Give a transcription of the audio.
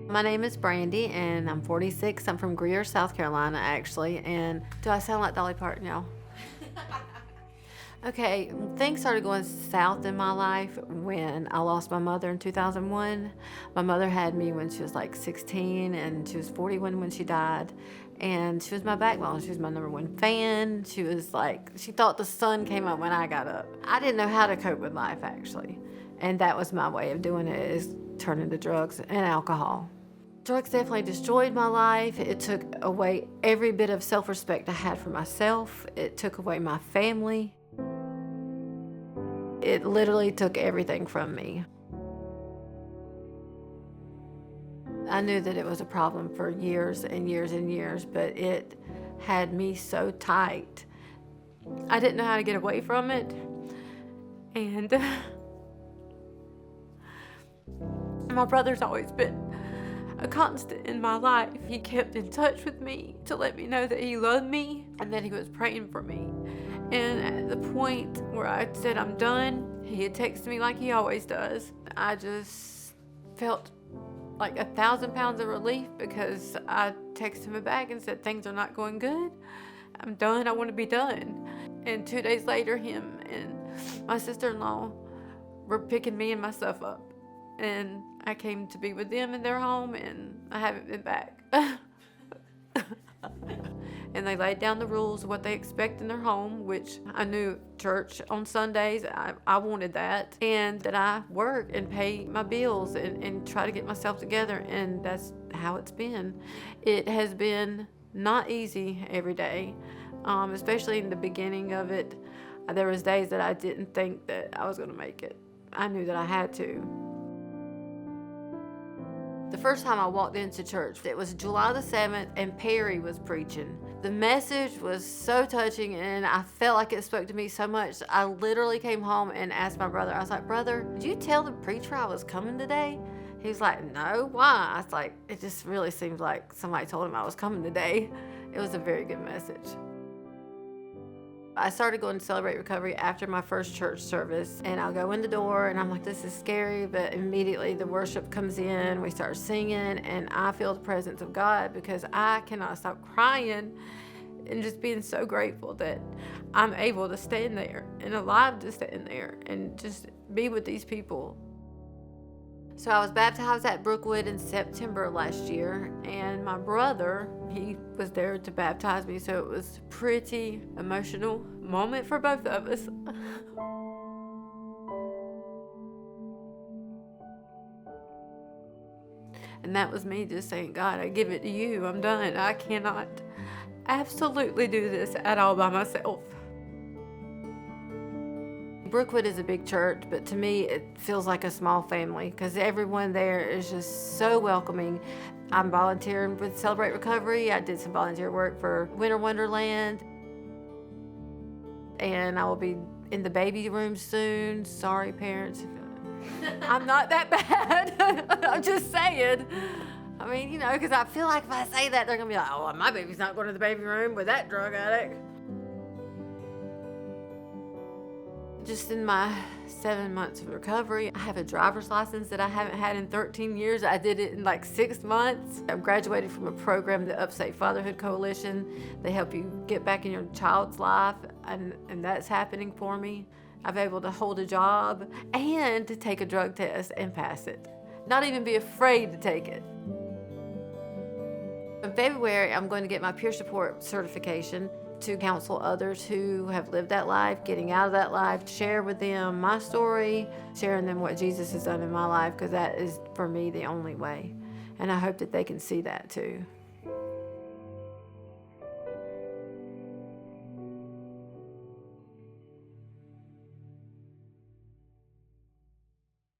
My name is Brandy, and I'm 46. I'm from Greer, South Carolina, actually. And do I sound like Dolly Parton, y'all? Okay, things started going south in my life when I lost my mother in 2001. My mother had me when she was like 16, and she was 41 when she died. And she was my backbone. She was my number one fan. She was like, she thought the sun came up when I got up. I didn't know how to cope with life, actually. And that was my way of doing it, is turning to drugs and alcohol. Drugs definitely destroyed my life. It took away every bit of self-respect I had for myself. It took away my family. It literally took everything from me. I knew that it was a problem for years and years and years, but it had me so tight. I didn't know how to get away from it. And my brother's always been a constant in my life. He kept in touch with me to let me know that he loved me and that he was praying for me. And at the point where I said I'm done, he had texted me like he always does. I just felt like 1,000 pounds of relief, because I texted him back and said, things are not going good. I'm done. I want to be done. And 2 days later, him and my sister-in-law were picking me and my stuff up. And I came to be with them in their home, and I haven't been back. And they laid down the rules of what they expect in their home, which I knew church on Sundays, I wanted that. And that I work and pay my bills and try to get myself together. And that's how it's been. It has been not easy every day, especially in the beginning of it. There was days that I didn't think that I was going to make it. I knew that I had to. The first time I walked into church, it was July the 7th, and Perry was preaching. The message was so touching, and I felt like it spoke to me so much. I literally came home and asked my brother, I was like, brother, did you tell the preacher I was coming today? He was like, no, why? I was like, it just really seems like somebody told him I was coming today. It was a very good message. I started going to Celebrate Recovery after my first church service, and I'll go in the door and I'm like, this is scary, but immediately the worship comes in, we start singing, and I feel the presence of God, because I cannot stop crying and just being so grateful that I'm able to stand there and alive to stand there and just be with these people. So I was baptized at Brookwood in September of last year, and my brother, he was there to baptize me, so it was a pretty emotional moment for both of us. And that was me just saying, God, I give it to you. I'm done. I cannot absolutely do this at all by myself. Brookwood is a big church, but to me it feels like a small family, because everyone there is just so welcoming. I'm volunteering with Celebrate Recovery. I did some volunteer work for Winter Wonderland, and I will be in the baby room soon. Sorry, parents. I'm not that bad. I'm just saying. I mean, because I feel like if I say that, they're going to be like, oh, my baby's not going to the baby room with that drug addict. Just in my 7 months of recovery, I have a driver's license that I haven't had in 13 years. I did it in like 6 months. I graduated from a program, the Upstate Fatherhood Coalition. They help you get back in your child's life, and that's happening for me. I'm able to hold a job and to take a drug test and pass it. Not even be afraid to take it. In February, I'm going to get my peer support certification to counsel others who have lived that life, getting out of that life, share with them my story, sharing them what Jesus has done in my life, because that is, for me, the only way. And I hope that they can see that too.